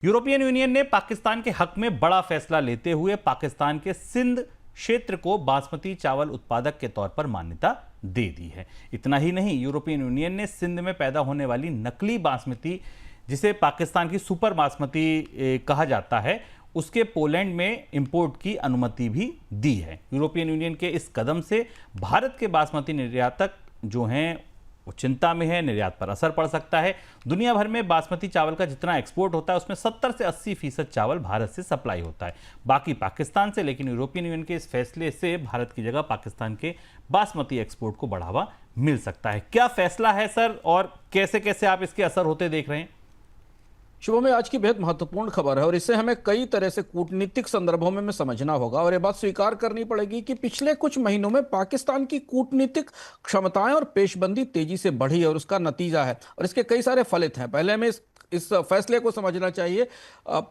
European union ने पाकिस्तान के हक में बड़ा फैसला लेते हुए पाकिस्तान के सिंध क्षेत्र को बासमती चावल उत्पादक के तौर पर मान्यता दे दी है। इतना ही नहीं, यूरोपियन यूनियन ने सिंध में पैदा होने वाली नकली बासमती, जिसे पाकिस्तान की सुपर बासमती कहा जाता है, उसके पोलैंड में इंपोर्ट की अनुमति भी दी है। यूरोपियन यूनियन के इस कदम से भारत के बासमती निर्यातक जो हैं वो चिंता में है, निर्यात पर असर पड़ सकता है। दुनिया भर में बासमती चावल का जितना एक्सपोर्ट होता है उसमें 70 से 80% चावल भारत से सप्लाई होता है, बाकी पाकिस्तान से। लेकिन यूरोपियन यूनियन के इस फैसले से भारत की जगह पाकिस्तान के बासमती एक्सपोर्ट को बढ़ावा मिल सकता है। क्या फैसला है सर, और कैसे कैसे आप इसके असर होते देख रहे हैं? शुभ में आज की बेहद महत्वपूर्ण खबर है और इसे हमें कई तरह से कूटनीतिक संदर्भों में समझना होगा और ये बात स्वीकार करनी पड़ेगी कि पिछले कुछ महीनों में पाकिस्तान की कूटनीतिक क्षमताएं और पेशबंदी तेजी से बढ़ी है और उसका नतीजा है और इसके कई सारे फलित हैं। पहले हमें इस फैसले को समझना चाहिए।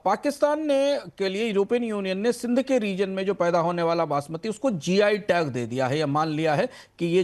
पाकिस्तान ने के लिए यूरोपियन यूनियन ने सिंध के रीजन में जो पैदा होने वाला बासमती, उसको जीआई टैग दे दिया है या मान लिया है कि ये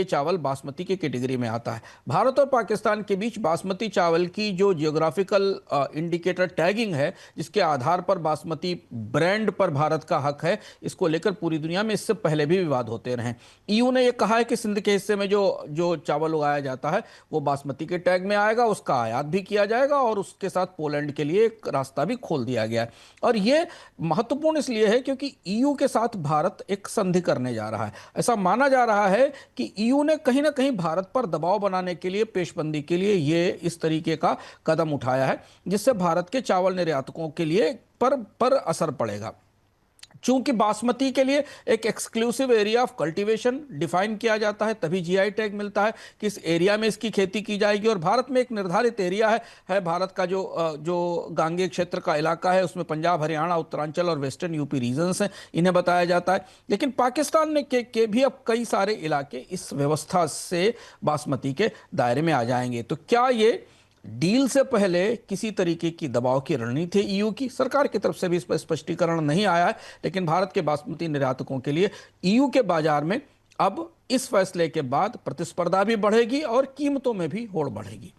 चावल बासमती की कैटेगरी में आता है। भारत और पाकिस्तान के बीच बासमती चावल की जो जियोग्राफिकल इंडिकेटर टैगिंग है, जिसके आधार पर बासमती ब्रांड पर भारत का हक है, इसको लेकर पूरी दुनिया में इससे पहले भी विवाद होते रहे। ईयू ने यह कहा है कि सिंध के हिस्से में जो चावल उगाया जाता है वो बासमती के टैग में आएगा, उसका आयात भी किया जाएगा और उसके साथ पोलैंड के लिए एक रास्ता भी खोल दिया गया है। और यह महत्वपूर्ण इसलिए है क्योंकि ईयू के साथ भारत एक संधि करने जा रहा है। ऐसा माना जा रहा है कि ईयू ने कहीं ना कहीं भारत पर दबाव बनाने के लिए, पेशबंदी के लिए ये इस तरीके का कदम उठाया है, जिससे भारत के चावल निर्यातकों के लिए पर असर पड़ेगा। चूंकि बासमती के लिए एक exclusive area of cultivation define किया जाता है, तभी जीआई टैग मिलता है कि इस एरिया में इसकी खेती की जाएगी। और भारत में एक निर्धारित एरिया है भारत का जो गांगे क्षेत्र का इलाका है, उसमें पंजाब, हरियाणा, उत्तरांचल और वेस्टर्न यूपी रीजन्स हैं, इन्हें बताया जाता है। लेकिन पाकिस्तान ने के भी अब कई सारे इलाके इस व्यवस्था से बासमती के दायरे में आ जाएंगे। तो क्या ये डील से पहले किसी तरीके की दबाव की रणनीति है ईयू की? सरकार की तरफ से भी इस पर स्पष्टीकरण नहीं आया है, लेकिन भारत के बासमती निर्यातकों के लिए ईयू के बाजार में अब इस फैसले के बाद प्रतिस्पर्धा भी बढ़ेगी और कीमतों में भी होड़ बढ़ेगी।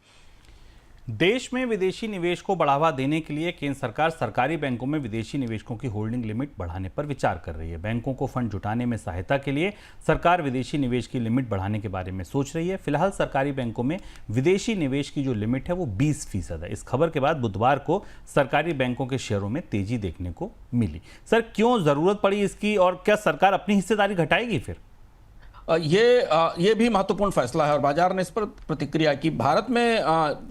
देश में विदेशी निवेश को बढ़ावा देने के लिए केंद्र सरकार सरकारी बैंकों में विदेशी निवेशकों की होल्डिंग लिमिट बढ़ाने पर विचार कर रही है। बैंकों को फंड जुटाने में सहायता के लिए सरकार विदेशी निवेश की लिमिट बढ़ाने के बारे में सोच रही है। फिलहाल सरकारी बैंकों में विदेशी निवेश की जो लिमिट है वो 20% है। इस खबर के बाद बुधवार को सरकारी बैंकों के शेयरों में तेजी देखने को मिली। सर, क्यों जरूरत पड़ी इसकी, और क्या सरकार अपनी हिस्सेदारी घटाएगी फिर? ये भी महत्वपूर्ण फैसला है और बाजार ने इस पर प्रतिक्रिया की। भारत में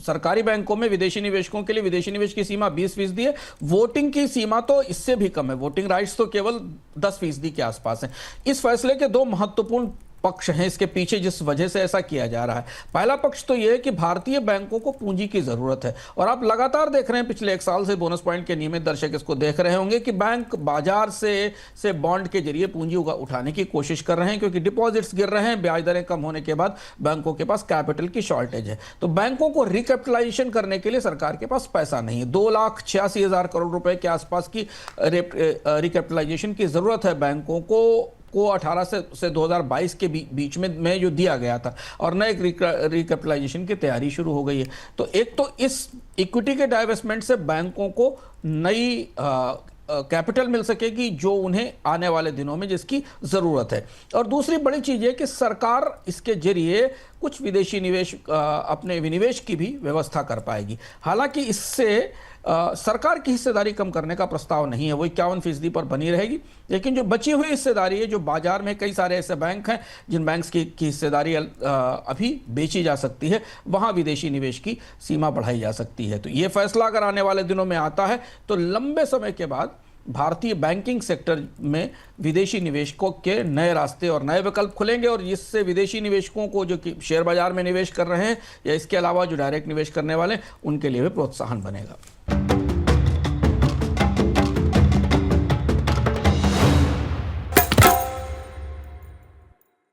सरकारी बैंकों में विदेशी निवेशकों के लिए विदेशी निवेश की सीमा 20% है। वोटिंग की सीमा तो इससे भी कम है, वोटिंग राइट्स तो केवल 10% के आसपास है। इस फैसले के दो महत्वपूर्ण पक्ष हैं इसके पीछे, जिस वजह से ऐसा किया जा रहा है। पहला पक्ष तो यह है कि भारतीय बैंकों को पूंजी की जरूरत है और आप लगातार देख रहे हैं, पिछले 1 साल से बोनस पॉइंट के नियमित दर्शक इसको देख रहे होंगे कि बैंक बाजार से बॉन्ड के जरिए पूंजी उठाने की कोशिश कर रहे हैं, क्योंकि डिपॉजिट्स गिर रहे हैं, ब्याज दरें कम होने के बाद बैंकों के पास कैपिटल की शॉर्टेज है। तो बैंकों को रिकैपिटलाइजेशन करने के लिए सरकार के पास पैसा नहीं है। 2,86,000 करोड़ रुपए के आसपास की रिकैपिटलाइजेशन की जरूरत है बैंकों को 18 से 2022 के बीच में जो दिया गया था, और नए रिकैपिटलाइजेशन की तैयारी शुरू हो गई है। तो एक तो इस इक्विटी के डाइवेस्टमेंट से बैंकों को नई कैपिटल मिल सकेगी जो उन्हें आने वाले दिनों में जिसकी जरूरत है। और दूसरी बड़ी चीज है कि सरकार इसके जरिए कुछ विदेशी निवेश अपने विनिवेश की भी व्यवस्था कर पाएगी। हालांकि इससे सरकार की हिस्सेदारी कम करने का प्रस्ताव नहीं है, वो 51% पर बनी रहेगी। लेकिन जो बची हुई हिस्सेदारी है, जो बाजार में कई सारे ऐसे बैंक हैं जिन बैंक्स की हिस्सेदारी अभी बेची जा सकती है, वहां विदेशी निवेश की सीमा बढ़ाई जा सकती है। तो ये फैसला अगर आने वाले दिनों में आता है तो लंबे समय के बाद भारतीय बैंकिंग सेक्टर में विदेशी निवेशकों के नए रास्ते और नए विकल्प खुलेंगे और इससे विदेशी निवेशकों को जो कि शेयर बाजार में निवेश कर रहे हैं या इसके अलावा जो डायरेक्ट निवेश करने वाले, उनके लिए भी प्रोत्साहन बनेगा।